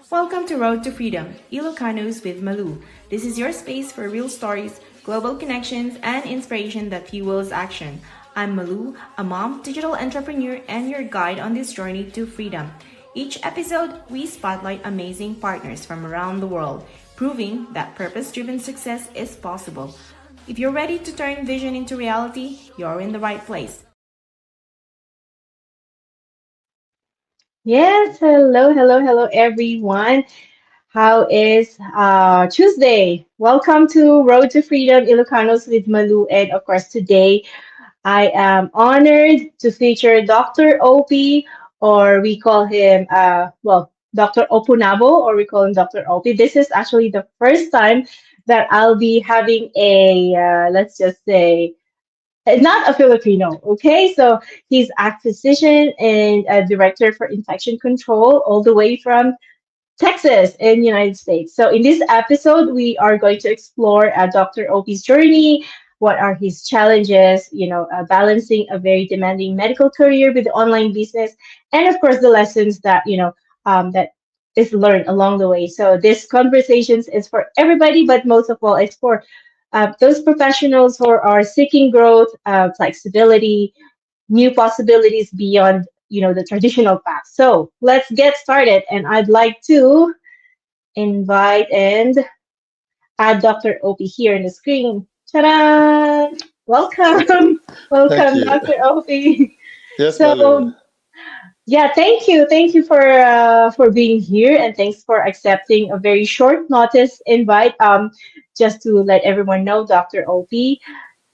Welcome to Road to Freedom, Iloca-knows with Malou. This is your space for real stories, global connections, and inspiration that fuels action. I'm Malou, a mom, digital entrepreneur, and your guide on this journey to freedom. Each episode, we spotlight amazing partners from around the world, proving that purpose-driven success is possible. If you're ready to turn vision into reality, you're in the right place. Yes, hello, everyone. How is Tuesday? Welcome to Road to Freedom, Ilocanos with Malu. And of course, today I am honored to feature Dr. Opie, or we call him, Dr. Opunabo, or we call him Dr. Opie. This is actually the first time that I'll be having let's just say, not a Filipino, okay? So he's a physician and a director for infection control all the way from Texas in United States. So in this episode, we are going to explore Dr. Opie's journey. What are his challenges? Balancing a very demanding medical career with the online business, and of course the lessons that that is learned along the way. So this conversations is for everybody, but most of all, it's for those professionals who are seeking growth, flexibility, new possibilities beyond the traditional path. So let's get started, and I'd like to invite and add Dr. Opie here in the screen. Ta-da! Welcome, Thank welcome, you. Dr. Opie. Yes, Malou. So yeah, thank you for being here, and thanks for accepting a very short notice invite. Just to let everyone know, Dr. Opie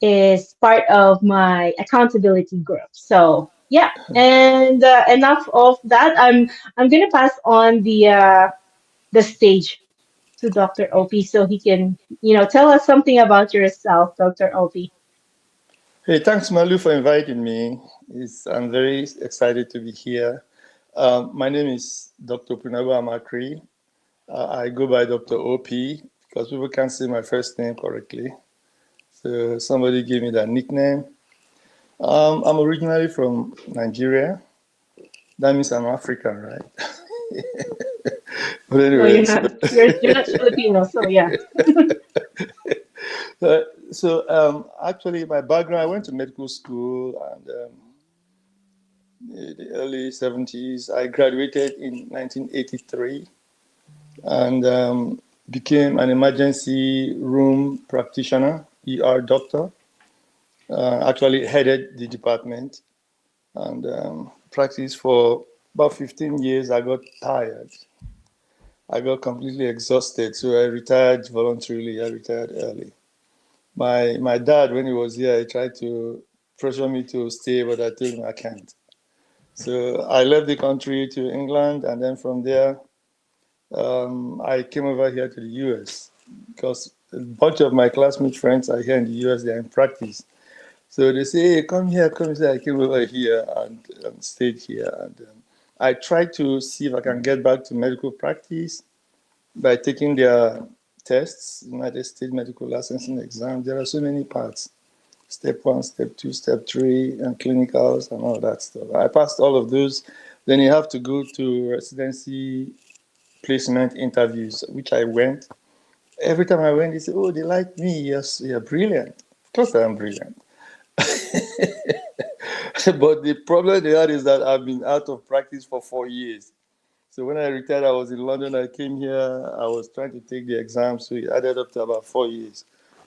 is part of my accountability group. So yeah, and enough of that. I'm gonna pass on the stage to Dr. Opie so he can tell us something about yourself, Dr. Opie. Hey, thanks, Malou, for inviting me. I'm very excited to be here. My name is Dr. Punabo Amakri. I go by Dr. OP because people can't say my first name correctly. So somebody gave me that nickname. I'm originally from Nigeria. That means I'm African, right? But No, anyway, you're not. You're not Filipino, so yeah. actually, my background, I went to medical school and in the early 70s. I graduated in 1983 and became an emergency room practitioner, ER doctor. Actually headed the department and practiced for about 15 years. I got tired. I got completely exhausted, so I retired voluntarily. I retired early. My dad, when he was here, he tried to pressure me to stay, but I told him I can't. So I left the country to England, and then from there, I came over here to the US because a bunch of my classmate friends are here in the US. They're in practice, so they say, "Hey, come here, come here." I came over here and stayed here, and I tried to see if I can get back to medical practice by taking their tests, United States Medical Licensing Exam. There are so many parts. Step one, step two, step three, and clinicals and all that stuff. I passed all of those. Then you have to go to residency placement interviews, which I went. Every time I went, they said, "Oh, they like me. Yes, you're brilliant." Of course, I am brilliant. But the problem they had is that I've been out of practice for 4 years. So when I retired, I was in London. I came here. I was trying to take the exam, so it added up to about 4 years.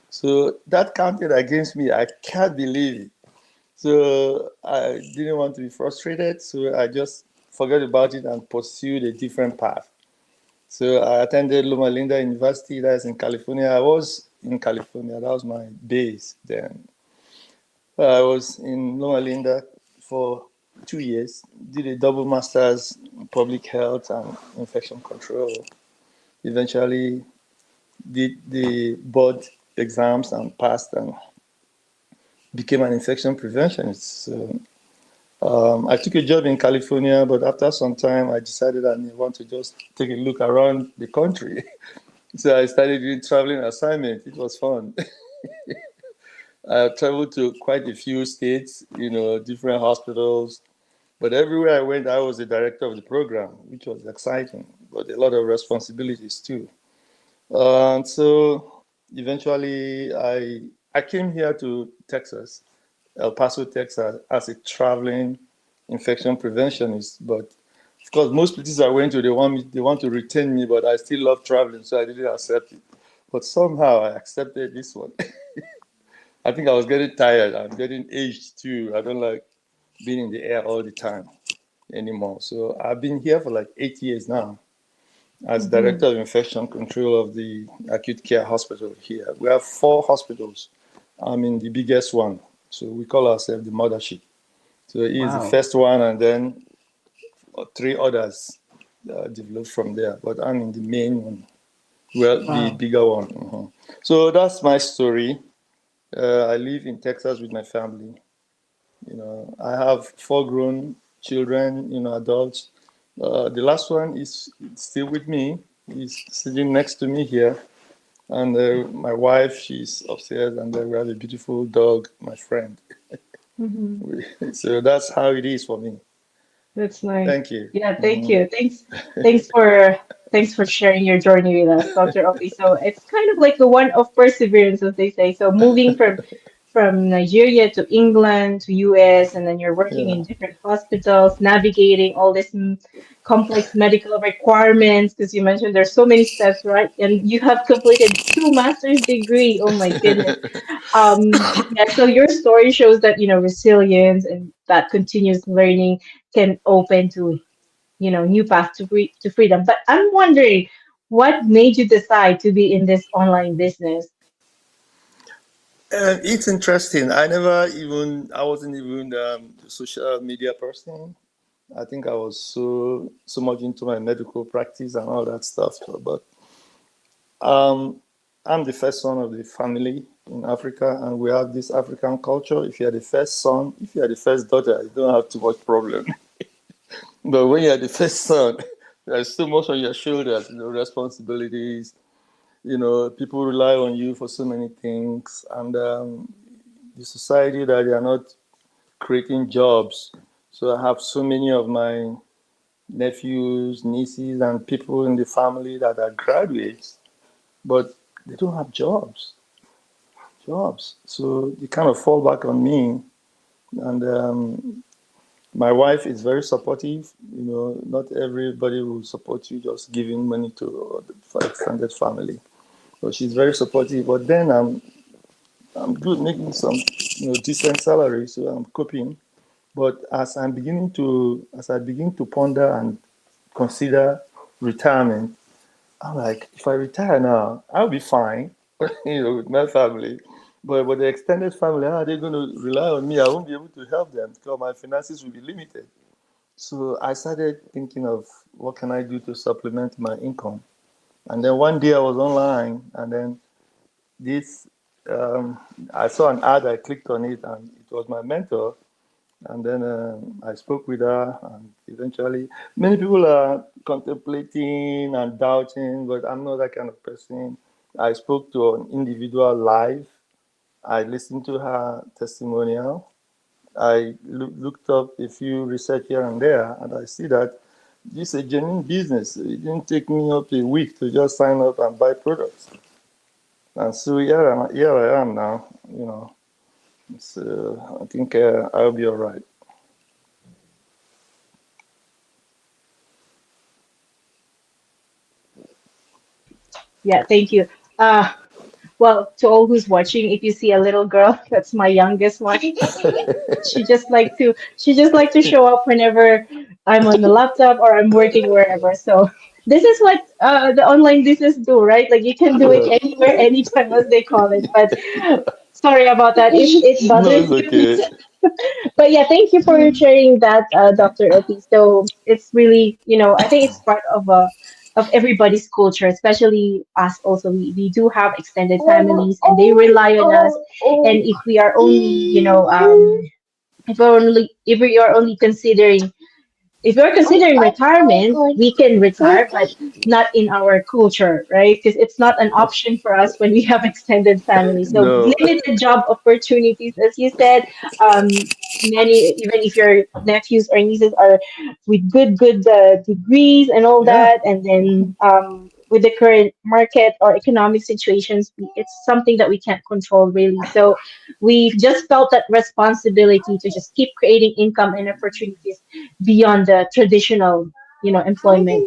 So that counted against me. I can't believe it. So I didn't want to be frustrated, so I just forgot about it and pursued a different path. So I attended Loma Linda University, that's in California. I was in California, that was my base then. I was in Loma Linda for 2 years, did a double master's in public health and infection control. Eventually did the board exams and passed and became an infection preventionist. So I took a job in California, but after some time, I decided I want to just take a look around the country. So I started doing traveling assignment. It was fun. I traveled to quite a few states, different hospitals. But everywhere I went, I was the director of the program, which was exciting but a lot of responsibilities too. And so eventually, I came here to Texas, El Paso, Texas, as a traveling infection preventionist. But of course, most places I went to, they want to retain me, but I still love traveling, so I didn't accept it. But somehow I accepted this one. I think I was getting tired. I'm getting aged too. I don't like being in the air all the time anymore. So I've been here for like 8 years now as Hmm. director of infection control of the acute care hospital here. We have 4 hospitals. I'm in the biggest one. So we call ourselves the mothership. So he is the Wow. first one, and then 3 others developed from there. But I'm in the main one, well, the Wow. bigger one. So that's my story. I live in Texas with my family. I have 4 grown children, adults. The last one is still with me. He's sitting next to me here. And my wife, she's upstairs, and we have a beautiful dog, my friend. Hmm. So that's how it is for me. That's nice. Thank you. Yeah, thank you. Thanks for thanks for sharing your journey with us, Dr. Opie. So it's kind of like the one of perseverance, as they say. So moving from Nigeria to England to US, and then you're working Yeah. in different hospitals, navigating all this complex medical requirements, because you mentioned there's so many steps, right? And you have completed 2 master's degree. Oh my goodness. Yeah, so your story shows that, resilience and that continuous learning can open to, new paths to freedom. But I'm wondering, what made you decide to be in this online business? It's interesting. I wasn't even a social media person. I think I was so much into my medical practice and all that stuff. But um, I'm the first son of the family in Africa, and we have this African culture. If you are the first son, if you are the first daughter, you don't have too much problem. But when you are the first son, there's so much on your shoulders, responsibilities. People rely on you for so many things, and the society that they are not creating jobs. So I have so many of my nephews, nieces, and people in the family that are graduates, but they don't have jobs. So they kind of fall back on me. And my wife is very supportive. Not everybody will support you just giving money to for extended family. So she's very supportive. But then I'm good making some decent salary, so I'm coping. But as I begin to ponder and consider retirement, I'm like, if I retire now, I'll be fine, with my family. But the extended family, how are they going to rely on me? I won't be able to help them because my finances will be limited. So I started thinking of what can I do to supplement my income. And then one day I was online, and then this um, I saw an ad. I clicked on it, and it was my mentor. And then I spoke with her, and eventually, many people are contemplating and doubting, but I'm not that kind of person. I spoke to an individual live. I listened to her testimonial. I looked up a few research here and there, and I see that this is a genuine business. It didn't take me up to a week to just sign up and buy products. And so here I am now. So I think I'll be all right. Yeah, thank you. Uh, well, to all who's watching, if you see a little girl, that's my youngest one. She just like to show up whenever I'm on the laptop or I'm working wherever. So this is what the online business do, right? Like you can do it Yeah. anywhere, anytime, as they call it. But sorry about that if it No, bothers it's you. okay. But yeah, thank you for sharing that, Dr. Opie. So it's really, I think it's part of everybody's culture, especially us. Also, we do have extended families, and they rely on us. And if we are only, if we are only considering if you're considering retirement, we can retire, but not in our culture, right? Because it's not an option for us when we have extended family. So No. limited job opportunities, as you said. Many, even if your nephews or nieces are with good degrees and all Yeah. that, and then with the current market or economic situations, it's something that we can't control really. So we just felt that responsibility to just keep creating income and opportunities beyond the traditional, employment.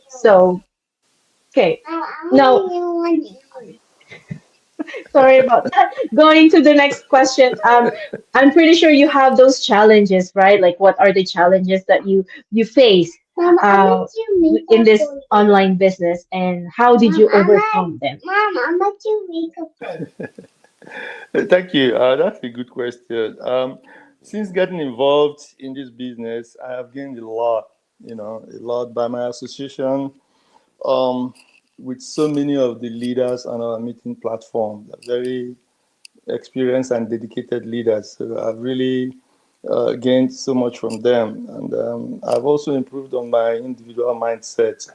So, okay. Now, sorry about that. Going to the next question. I'm pretty sure you have those challenges, right? Like, what are the challenges that you face in this online business, and how did you overcome them? Mom, I'm going to make a plate. Thank you. That's a good question. Since getting involved in this business, I have gained a lot, a lot by my association um, with so many of the leaders on our meeting platform. They're very experienced and dedicated leaders. So I've really gained so much from them. And I've also improved on my individual mindset.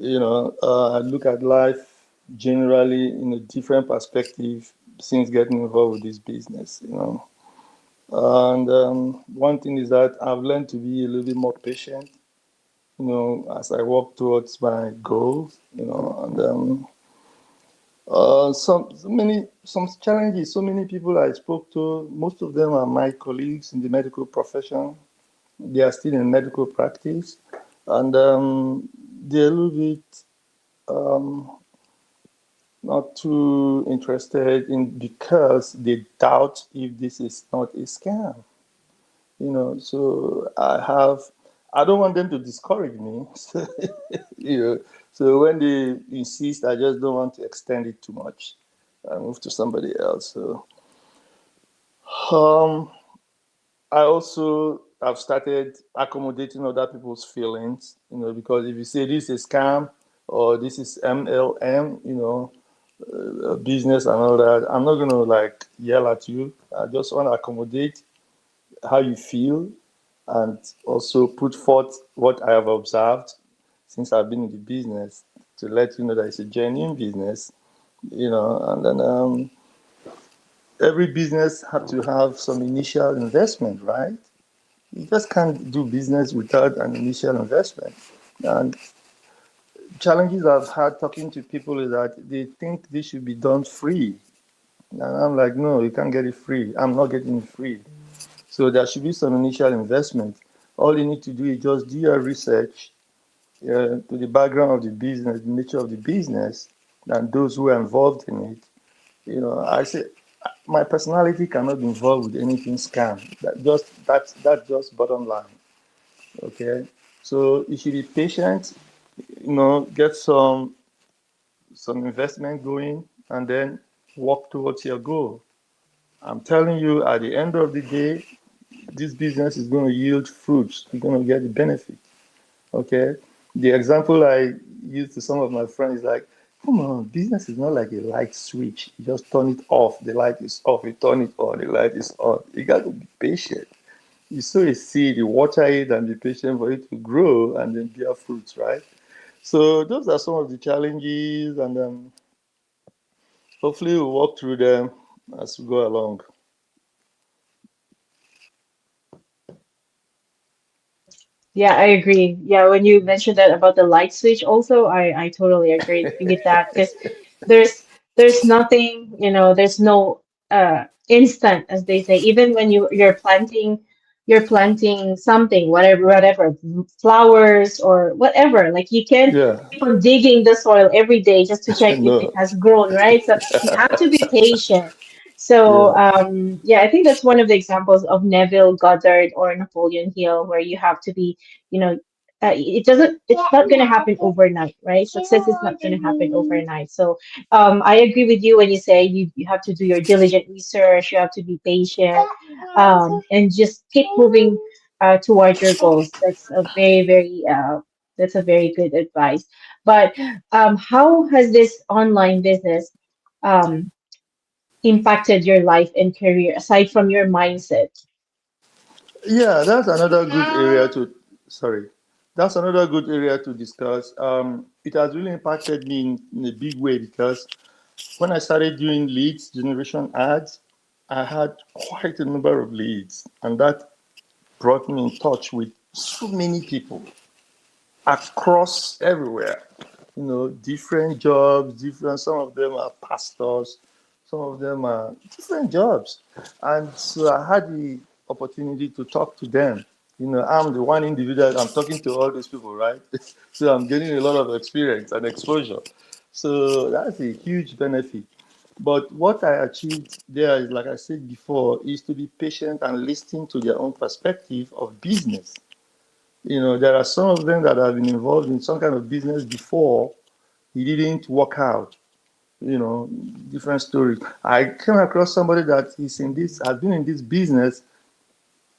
I look at life generally in a different perspective since getting involved with this business. And one thing is that I've learned to be a little bit more patient, as I work towards my goals, and some challenges. So many people I spoke to, most of them are my colleagues in the medical profession. They are still in medical practice, and they're a little bit um, not too interested in because they doubt if this is not a scam. So I don't want them to discourage me. you know, so when they insist, I just don't want to extend it too much. I move to somebody else. So um, I also have started accommodating other people's feelings, because if you say this is scam or this is MLM, business and all that, I'm not gonna like yell at you. I just want to accommodate how you feel and also put forth what I have observed since I've been in the business to let you know that it's a genuine business, and then every business have to have some initial investment, right? You just can't do business without an initial investment. And challenges I've had talking to people is that they think this should be done free. And I'm like, no, you can't get it free. I'm not getting it free. So there should be some initial investment. All you need to do is just do your research to the background of the business, the nature of the business, and those who are involved in it. I say my personality cannot be involved with anything scam. That's just bottom line. Okay, so you should be patient. Get some investment going, and then work towards your goal. I'm telling you, at the end of the day, this business is going to yield fruits. You're going to get the benefit. Okay. The example I use to some of my friends is like, come on, business is not like a light switch. You just turn it off. The light is off. You turn it on. The light is on. You got to be patient. You sow a seed, you water it, and be patient for it to grow and then bear fruits, right? So those are some of the challenges, and hopefully we'll walk through them as we go along. Yeah, I agree. Yeah, when you mentioned that about the light switch also, I totally agree with that because there's there's nothing, there's no instant, as they say. Even when you're planting something, whatever, flowers or whatever, like you can Yeah, keep on digging the soil every day just to check if it no, has grown, right? So you have to be patient. yeah, So yeah, I think that's one of the examples of Neville Goddard or Napoleon Hill, where you have to be, you know, it's not going to happen overnight, right? Success is not going to happen overnight. So I agree with you when you say you have to do your diligent research, you have to be patient, and just keep moving toward your goals. That's a very good advice. But how has this online business um, impacted your life and career aside from your mindset? yeah. That's another good area to Sorry. That's another good area to discuss. It has really impacted me in a big way because when I started doing leads generation ads, I had quite a number of leads, and that brought me in touch with so many people across everywhere. Different jobs, different. Some of them are pastors, some of them are different jobs, and so I had the opportunity to talk to them. I'm the one individual. I'm talking to all these people, right? So I'm getting a lot of experience and exposure. So that's a huge benefit. But what I achieved there is, like I said before, is to be patient and listen to their own perspective of business. There are some of them that have been involved in some kind of business before. It didn't work out. You know, different stories. I came across somebody that is in this, has been in this business,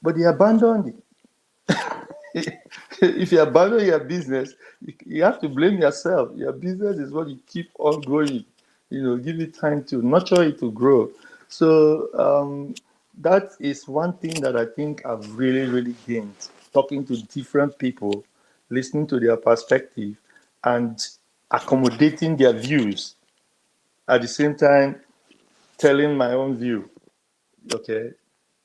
but he abandoned it. If you abandon your business, you have to blame yourself. Your business is what you keep on growing. Give it time to nurture it to grow. So that is one thing that I think I've really, really gained. Talking to different people, listening to their perspective, and accommodating their views. At the same time, telling my own view. Okay.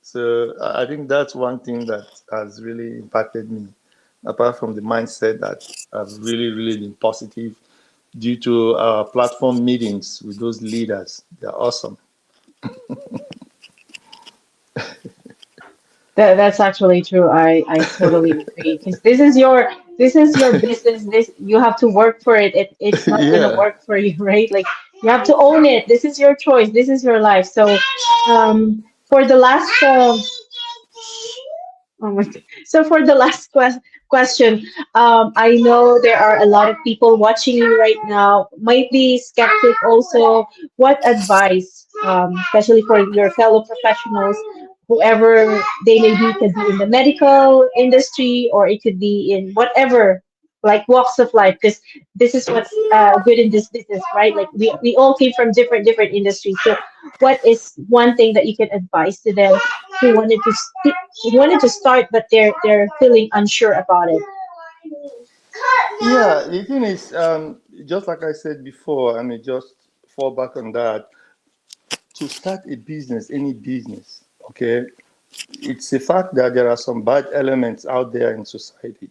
So I think that's one thing that has really impacted me, apart from the mindset that has really, really been positive due to our platform meetings with those leaders. They're awesome. That's actually true. I totally agree because this is your business. This you have to work for it. It's not gonna Yeah. work for you, right? Like you have to own it. This is your choice. This is your life. So, for the last oh my God. So for the last question, I know there are a lot of people watching you right now, might be skeptic also. What advice, especially for your fellow professionals, whoever they may be, could be in the medical industry or it could be in whatever like walks of life, because this is what's good in this business, right? Like we all came from different industries. So what is one thing that you can advise to them who wanted to start, but they're feeling unsure about it. Yeah. The thing is, just like I said before, I mean, just fall back on that. To start a business, any business, okay, it's a fact that there are some bad elements out there in society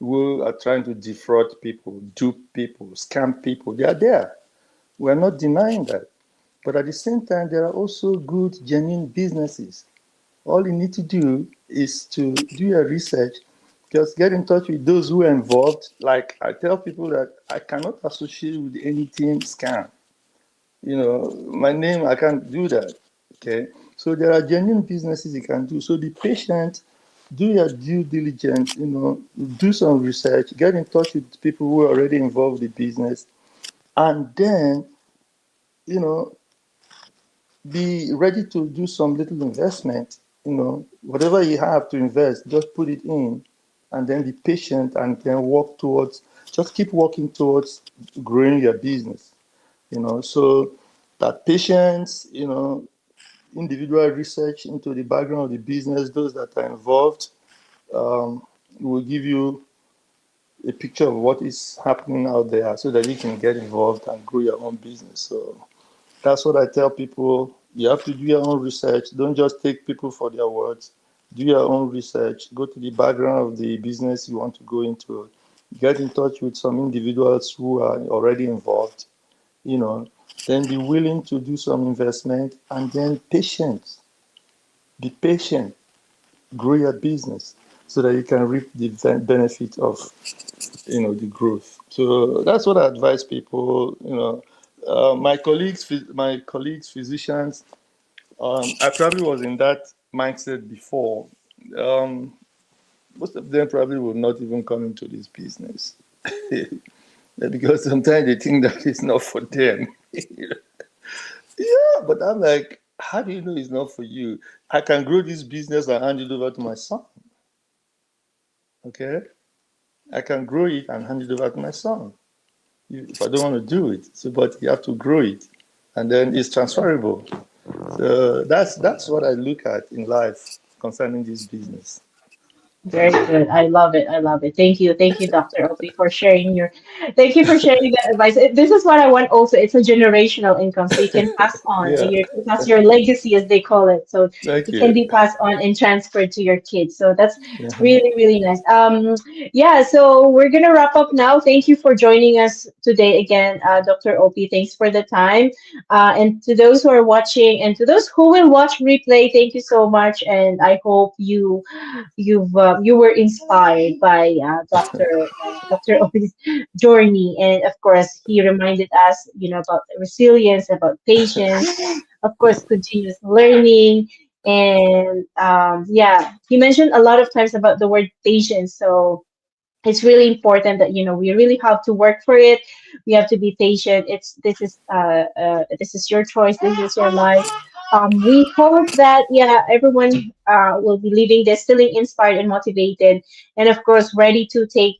who are trying to defraud people, dupe people, scam people. They are there. We're not denying that. But at the same time, there are also good, genuine businesses. All you need to do is to do your research, just get in touch with those who are involved. Like I tell people that I cannot associate with anything scam. My name, I can't do that. Okay. So there are genuine businesses you can do. So be patient, do your due diligence, do some research, get in touch with people who are already involved in business, and then, you know, be ready to do some little investment. Whatever you have to invest, just put it in, and then be patient and then just keep working towards growing your business. So that patience, individual research into the background of the business, those that are involved, will give you a picture of what is happening out there so that you can get involved and grow your own business. So that's what I tell people. You have to do your own research. Don't just take people for their words. Do your own research. Go to the background of the business you want to go into. Get in touch with some individuals who are already involved, you know, then be willing to do some investment and then patience. Be patient, grow your business so that you can reap the benefit of, the growth. So that's what I advise people, my colleagues, physicians, I probably was in that mindset before. Um, Most of them probably will not even come into this business because sometimes they think that it's not for them. Yeah, but I'm like, how do you know it's not for you? I can grow this business and hand it over to my son. Okay, I can grow it and hand it over to my son if I don't want to do it. So, but you have to grow it, and then it's transferable. So that's what I look at in life concerning this business. Very good. I love it. I love it. Thank you. Thank you, Dr. Opie, for sharing your thank you for sharing that advice. This is what I want also. It's a generational income. So you can pass on Yeah, your that's your legacy as they call it. So thank it can you. be passed on and transferred to your kids. So that's Yeah. really, really nice. Yeah, so we're gonna wrap up now. Thank you for joining us today again, Dr. Opie. Thanks for the time. And to those who are watching and to those who will watch replay, thank you so much. And I hope you were inspired by Dr. Obi's journey, and of course, he reminded us, about resilience, about patience, of course, continuous learning, and yeah, he mentioned a lot of times about the word patience. So it's really important that we really have to work for it. We have to be patient. This is your choice, this is your life. We hope that, yeah, everyone will be leaving this feeling inspired and motivated, and of course ready to take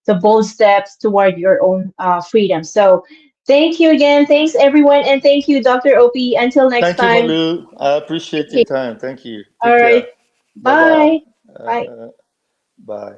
the bold steps toward your own freedom. So thank you again, thanks everyone, and thank you, Dr. Op. Until next Thank you, time, Malou. I take appreciate your care. time. Thank you. All Take right, care. Bye bye. bye. Bye. Bye.